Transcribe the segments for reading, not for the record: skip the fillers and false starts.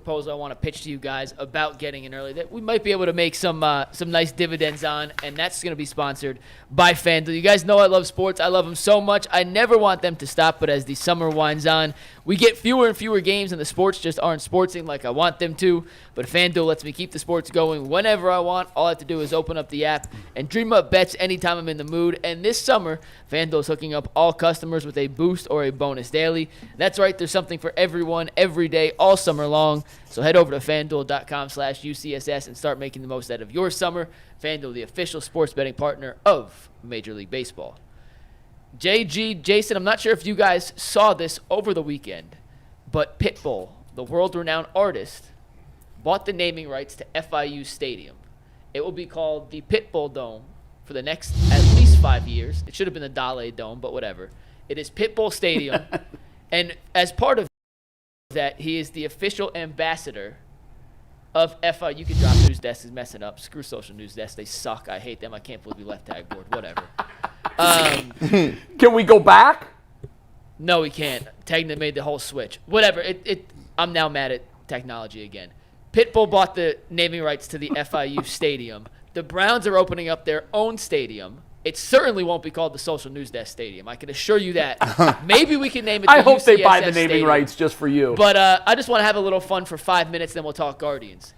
proposal I want to pitch to you guys about getting in early that we might be able to make some nice dividends on, and that's going to be sponsored by FanDuel. You guys know I love sports. I love them so much. I never want them to stop, but as the summer winds on, we get fewer and fewer games, and the sports just aren't sportsing like I want them to. But FanDuel lets me keep the sports going whenever I want. All I have to do is open up the app and dream up bets anytime I'm in the mood. And this summer, FanDuel is hooking up all customers with a boost or a bonus daily. That's right, there's something for everyone every day all summer long. So head over to FanDuel.com/UCSS and start making the most out of your summer. FanDuel, the official sports betting partner of Major League Baseball. Jason, I'm not sure if you guys saw this over the weekend, but Pitbull, the world-renowned artist, bought the naming rights to FIU Stadium. It will be called the Pitbull Dome for the next at least 5 years. It should have been the Dale Dome, but whatever. It is Pitbull Stadium, and as part of that, he is the official ambassador of FIU. You can drop News Desk is messing up. Screw Social News Desk. They suck. I hate them. I can't believe we left tag board. Whatever. Can we go back? No, we can't. Tegna made the whole switch. Whatever. I'm now mad at technology again. Pitbull bought the naming rights to the FIU Stadium. The Browns are opening up their own stadium. It certainly won't be called the Social News Desk Stadium. I can assure you that. Maybe we can name it the I hope they buy the UCSS naming Stadium. rights just for you. But I just want to have a little fun for 5 minutes, then we'll talk Guardians.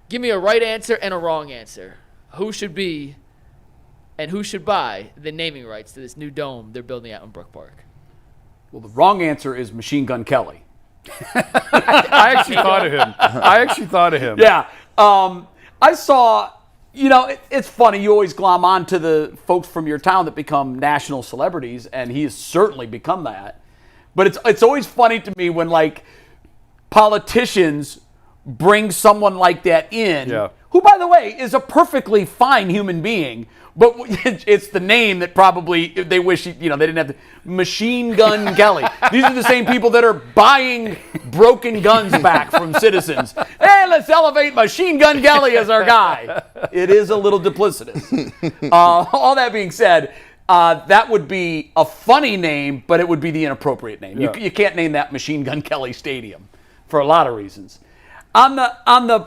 Give me a right answer and a wrong answer. Who should be and who should buy the naming rights to this new dome they're building out in Brook Park? Well, the wrong answer is Machine Gun Kelly. I actually thought of him. Yeah. I saw, it's funny. You always glom on to the folks from your town that become national celebrities, and he has certainly become that. But it's always funny to me when, like, politicians bring someone like that in, who, by the way, is a perfectly fine human being, but it's the name that probably they wish, they didn't have the Machine Gun Kelly. These are the same people that are buying broken guns back from citizens. Hey, let's elevate Machine Gun Kelly as our guy. It is a little duplicitous. All that being said, that would be a funny name, but it would be the inappropriate name. Yeah. You can't name that Machine Gun Kelly Stadium for a lot of reasons. On the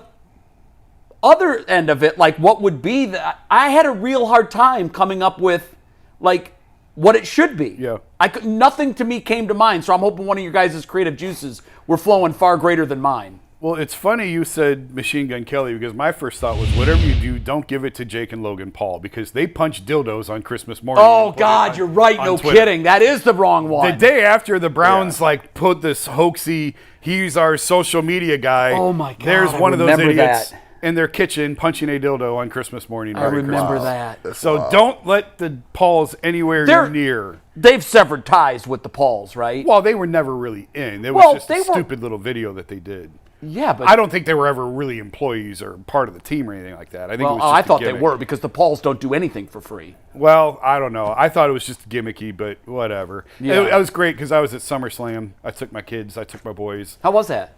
other end of it, like what would be I had a real hard time coming up with like what it should be. Yeah. Nothing to me came to mind, so I'm hoping one of your guys' creative juices were flowing far greater than mine. Well, it's funny you said Machine Gun Kelly because my first thought was whatever you do, don't give it to Jake and Logan Paul because they punch dildos on Christmas morning. Oh, God, you're right. No Twitter. kidding. That is the wrong one. The day after the Browns put this hoaxy, he's our social media guy. Oh, my God. There's one of those idiots that. in their kitchen punching a dildo on Christmas morning. I remember that. So don't let the Pauls anywhere near. They've severed ties with the Pauls, right? Well, they were never really in. It was just a stupid little video that they did. Yeah, but I don't think they were ever really employees or part of the team or anything like that. I think it was just I thought a they gimmick. were because the Pauls don't do anything for free. Well, I don't know. I thought it was just gimmicky, but whatever. Yeah. It was great because I was at SummerSlam. I took my kids. I took my boys. How was that?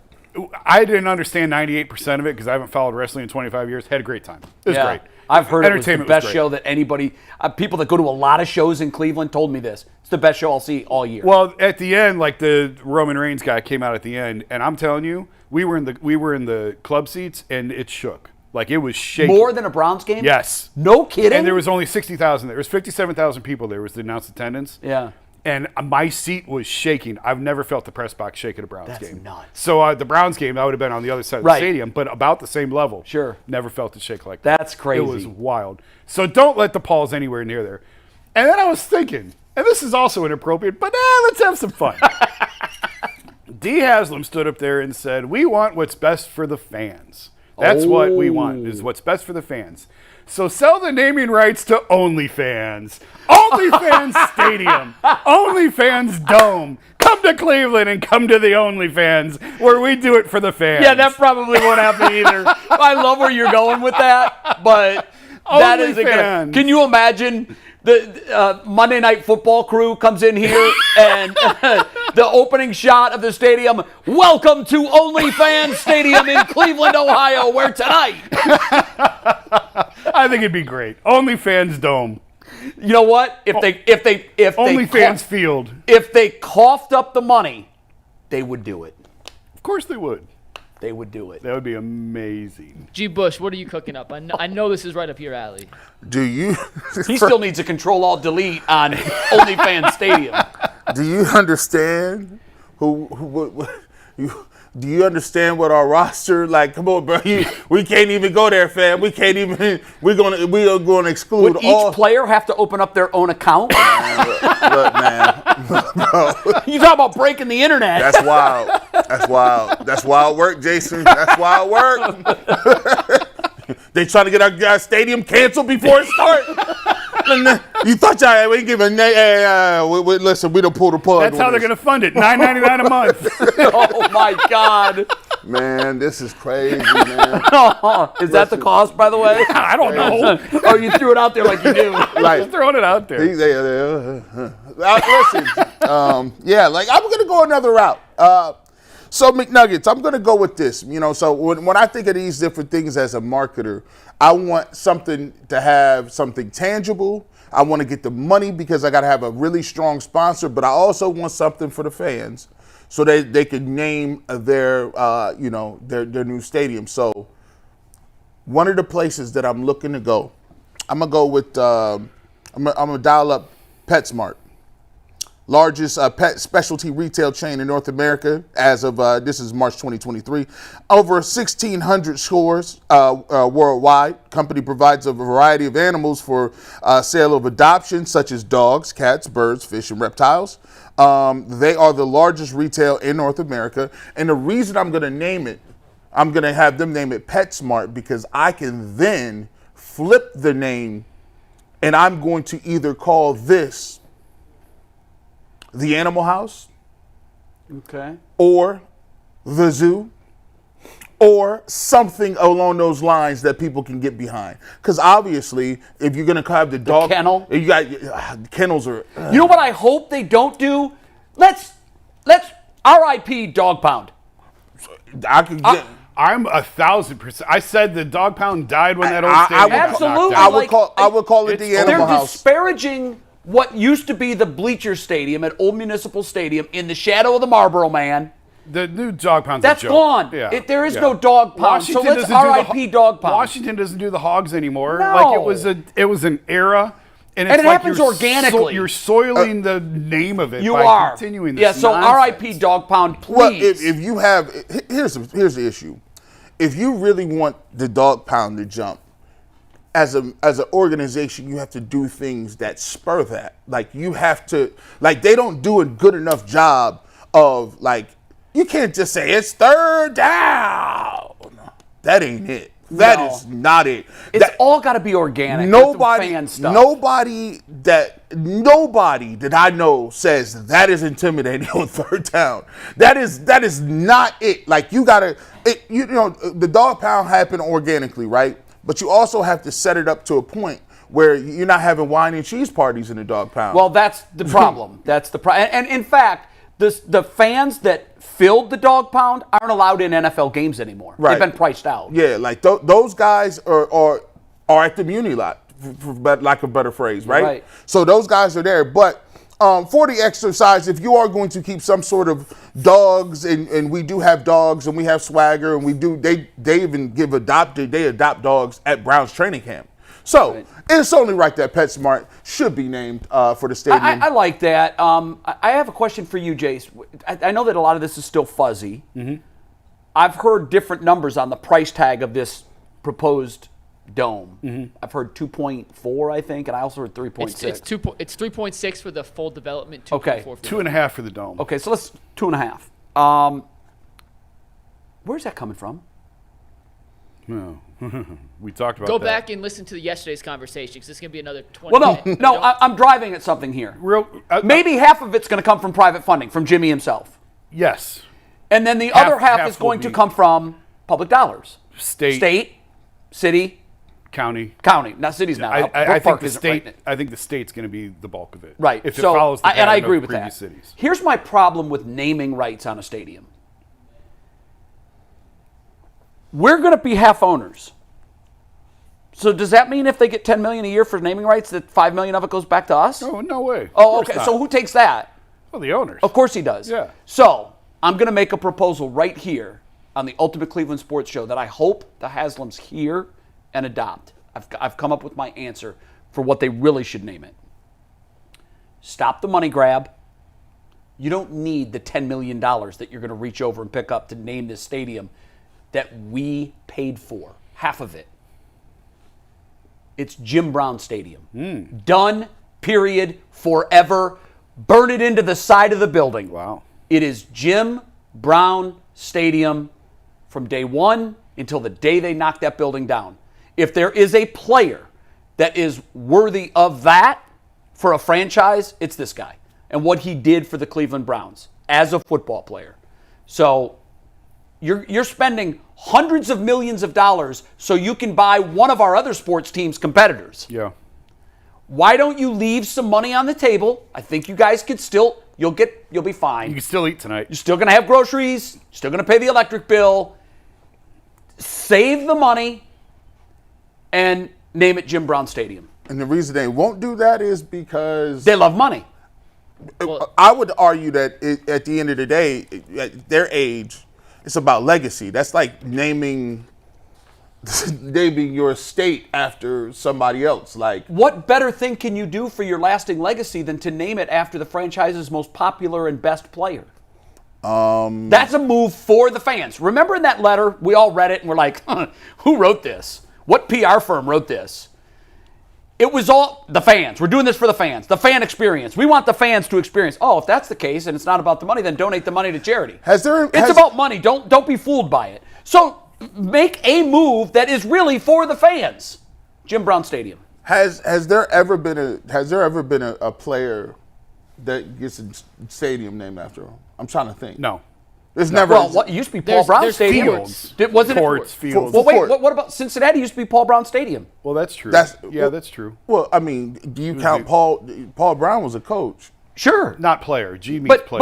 I didn't understand 98% of it because I haven't followed wrestling in 25 years. Had a great time. It was great. I've heard it was the Entertainment best was great. show that anybody, people that go to a lot of shows in Cleveland told me this. It's the best show I'll see all year. Well, at the end, like the Roman Reigns guy came out at the end, and I'm telling you, we were in the club seats, and it shook. Like it was shaking. More than a Browns game? Yes. No kidding? And there was only 60,000 there. There was 57,000 people there was the announced attendance. Yeah. And my seat was shaking. I've never felt the press box shake at a Browns game. That's nuts. So the Browns game, I would have been on the other side of the stadium, but about the same level. Sure. Never felt it shake like that. That's crazy. It was wild. So don't let the Pauls anywhere near there. And then I was thinking, and this is also inappropriate, but let's have some fun. Dee Haslam stood up there and said, we want what's best for the fans. That's what we want, is what's best for the fans. So sell the naming rights to OnlyFans. OnlyFans Stadium. OnlyFans Dome. Come to Cleveland and come to the OnlyFans where we do it for the fans. Yeah, that probably won't happen either. I love where you're going with that, but that is OnlyFans. Can you imagine the Monday Night Football crew comes in here and the opening shot of the stadium, welcome to OnlyFans Stadium in Cleveland, Ohio, where tonight. I think it'd be great. OnlyFans Dome. You know what? If OnlyFans Field. If they coughed up the money, they would do it. Of course they would. they would do it. That would be amazing. G. Bush, what are you cooking up? I know this is right up your alley. Do you? He still needs a Control-Alt-Delete on OnlyFans Stadium. Do you understand do you understand what our roster, like, come on, bro, we can't even go there, fam. We can't even, we are going to exclude Would all. each player have to open up their own account? Look, man, bro, You talk about breaking the internet. that's wild. That's wild. That's wild work, Jason. That's wild work. They trying to get our stadium canceled before it starts. You thought y'all ain't giving listen, we don't pull the plug. That's how they're going to fund it. $9.99 a month. Oh, my God. Man, this is crazy, man. Is that the cost, by the way? I don't know. Oh, you threw it out there like you do. Just throwing it out there. Listen, yeah, like I'm going to go another route. So McNuggets, I'm going to go with this. So when I think of these different things as a marketer, I want something to have something tangible. I want to get the money because I got to have a really strong sponsor, but I also want something for the fans so they can name their new stadium. So one of the places that I'm looking to go, I'm going to go with, I'm going to dial up PetSmart. Largest pet specialty retail chain in North America as of, this is March 2023. Over 1,600 stores worldwide. Company provides a variety of animals for sale of adoption, such as dogs, cats, birds, fish, and reptiles. They are the largest retail in North America. And the reason I'm going to name it, I'm going to have them name it PetSmart because I can then flip the name and I'm going to either call this the Animal House, Okay. or the Zoo, or something along those lines that people can get behind. Because obviously, if you're going to have the dog kennel? you got kennels are. You know what I hope they don't do? Let's R.I.P. Dog Pound. I could get. I'm 1,000%. I said the dog pound died when that old I stadium would- got Absolutely. knocked down. I would call it the They're Animal They're House. disparaging what used to be the Bleacher Stadium at Old Municipal Stadium in the shadow of the Marlboro Man. The new dog pound's That's a joke. gone. Yeah. There is no dog pound. So let's doesn't do the R.I.P. Dog Pound. Washington doesn't do the hogs anymore. No. Like it was an era, and it's it like happens you're organically. you're soiling the name of it You by are. continuing this. Yeah, so nonsense. R.I.P. Dog Pound, please. Well, if you have, here's the issue. If you really want the dog pound to jump, as an organization, you have to do things that spur that. Like you have to, like they don't do a good enough job of like, you can't just say it's third down. That ain't it. That is not it. It's all got to be organic. Nobody, fan stuff. nobody that I know says that is intimidating on third down. That is not it. Like you gotta, the dog pound happened organically, right? But you also have to set it up to a point where you're not having wine and cheese parties in the dog pound. Well, that's the problem. That's the problem. And in fact, the fans that filled the dog pound aren't allowed in NFL games anymore. Right. They've been priced out. Yeah, like those guys are at the Muni lot, for lack of a better phrase, right? Right. So those guys are there. But for the exercise, if you are going to keep some sort of dogs, and we do have dogs, and we have swagger, and they even adopt dogs at Browns training camp. So it's only right that PetSmart should be named for the stadium. I like that. I have a question for you, Jace. I know that a lot of this is still fuzzy. Mm-hmm. I've heard different numbers on the price tag of this proposed dome. Mm-hmm. I've heard 2.4, I think, and I also heard 3.6. It's 3.6 for the full development. 2.4 for 2.5 for the dome. Okay, so let's 2.5. Where's that coming from? No. We talked about Go that. back and listen to yesterday's conversation because this is going to be another 20 Well, minutes. no, I'm driving at something here. Maybe half of it's going to come from private funding from Jimmy himself. Yes. And then the other half is will going to be come from public dollars. State, city, county. Not cities now. I Brook think Park the isn't state. right. I think the state's going to be the bulk of it. Right. If so, it follows the and I pattern agree of with previous that. cities. Here's my problem with naming rights on a stadium. We're going to be half owners. So does that mean if they get $10 million a year for naming rights, that $5 million of it goes back to us? Oh, no way. Oh, okay. So who takes that? Well, the owners. Of course he does. Yeah. So I'm going to make a proposal right here on the Ultimate Cleveland Sports Show that I hope the Haslams hear and adopt. I've come up with my answer for what they really should name it. Stop the money grab. You don't need the $10 million that you're going to reach over and pick up to name this stadium that we paid for, half of it. It's Jim Brown Stadium. Done, period, forever. Burn it into the side of the building. Wow. It is Jim Brown Stadium from day one until the day they knock that building down. If there is a player that is worthy of that for a franchise, it's this guy and what he did for the Cleveland Browns as a football player. So you're spending hundreds of millions of dollars so you can buy one of our other sports teams' competitors. Yeah. Why don't you leave some money on the table? I think you guys could still, you'll be fine. You can still eat tonight. You're still going to have groceries. You're still going to pay the electric bill. Save the money and name it Jim Brown Stadium. And the reason they won't do that is because They love money. Well, I would argue that at the end of the day, at their age, it's about legacy. That's like naming your estate after somebody else. Like, What better thing can you do for your lasting legacy than to name it after the franchise's most popular and best player? That's a move for the fans. Remember in that letter, we all read it and we're like, who wrote this? What PR firm wrote this? It was all the fans. We're doing this for the fans. The fan experience. We want the fans to experience. Oh, if that's the case and it's not about the money, then donate the money to charity. It's about money. Don't be fooled by it. So make a move that is really for the fans. Jim Brown Stadium. has there ever been a player that gets a stadium named after him? I'm trying to think. No. There's never. Well, what it used to be Paul Brown there's Stadium. fields. Wasn't Courts, it? fields. Well, wait. Court. What about Cincinnati? Used to be Paul Brown Stadium. Well, that's true. That's true. Well, I mean, do you count Paul? Paul Brown was a coach. Sure. Not player. G means But player.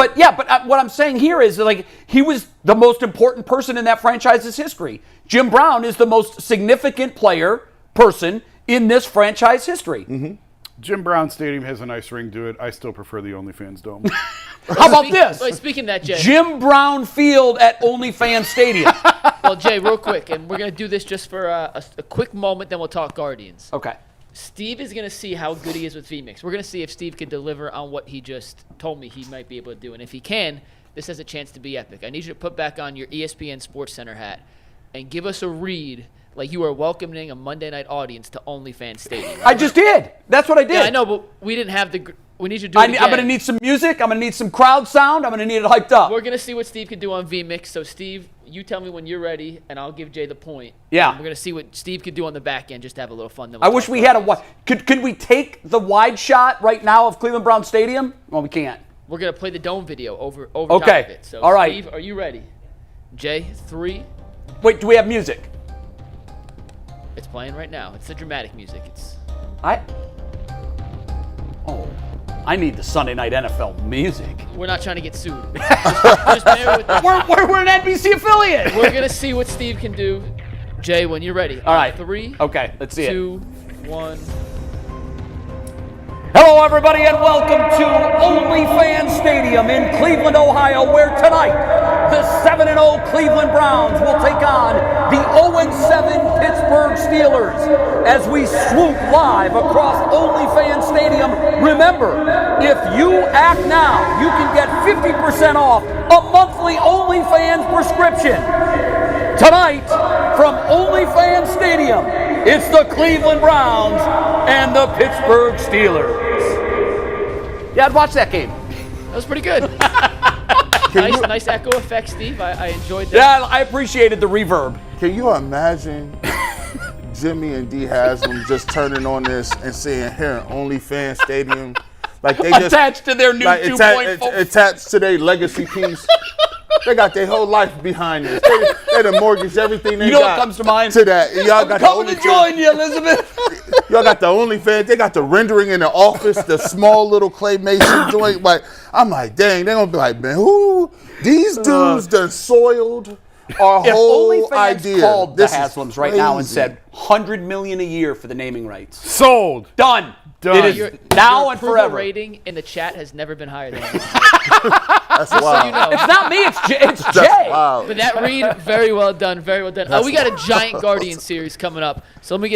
what I'm saying here is like he was the most important person in that franchise's history. Jim Brown is the most significant person in this franchise history. Mm-hmm. Jim Brown Stadium has a nice ring to it. I still prefer the OnlyFans Dome. How about this? Wait, speaking of that, Jay. Jim Brown Field at OnlyFans Stadium. Well, Jay, real quick, and we're going to do this just for a quick moment, then we'll talk Guardians. Okay. Steve is going to see how good he is with VMix. We're going to see if Steve can deliver on what he just told me he might be able to do. And if he can, this has a chance to be epic. I need you to put back on your ESPN Sports Center hat and give us a read like you are welcoming a Monday night audience to OnlyFans Stadium. I just did. That's what I did. Yeah, I know, but we didn't have the. We need you to do it I'm again. going to need some music. I'm going to need some crowd sound. I'm going to need it hyped up. We're going to see what Steve can do on VMix. So, Steve, you tell me when you're ready, and I'll give Jay the point. Yeah. And we're going to see what Steve could do on the back end just to have a little fun. Then I wish we had a wide. Could we take the wide shot right now of Cleveland Brown Stadium? Well, we can't. We're going to play the dome video over top Okay. of it. So, All right. Steve, are you ready? Jay, 3. Wait, do we have music? It's playing right now. It's the dramatic music. I need the Sunday Night NFL music. We're not trying to get sued. just bear with us. We're an NBC affiliate. We're going to see what Steve can do. Jay, when you're ready. All right. 3. Okay, let's see 2, 1. Hello, everybody, and welcome to OnlyFans Stadium in Cleveland, Ohio, where tonight the 7-0 Cleveland Browns will take on the 0-7 Pittsburgh Steelers as we swoop live across OnlyFans Stadium. Remember, if you act now, you can get 50% off a monthly OnlyFans prescription. Tonight, from OnlyFans Stadium, it's the Cleveland Browns and the Pittsburgh Steelers. Yeah, I'd watch that game. That was pretty good. nice echo effect, Steve. I enjoyed that. Yeah, I appreciated the reverb. Can you imagine Jimmy and D Haslam just turning on this and saying here in OnlyFans Stadium, like they just Attached to their new 2.4. attached to their legacy piece. They got their whole life behind this. They done mortgaged everything they You know got what comes to mind? to that. And y'all got Coming the to OnlyFans. join you, Elizabeth. Y'all got the OnlyFans. They got the rendering in the office, the small little claymation joint. Like I'm like, dang, they gonna be like, man, who these dudes done soiled our If whole OnlyFans idea. called the This is Haslams right now and crazy. said $100 million a year for the naming rights. Sold. Done. Done. It is Your now and approval forever. rating in the chat has never been higher than this. That's So wild. you know. It's not me. It's That's Jay. wild. But that read, very well done, very well done. We got a giant Guardian series coming up, so let me get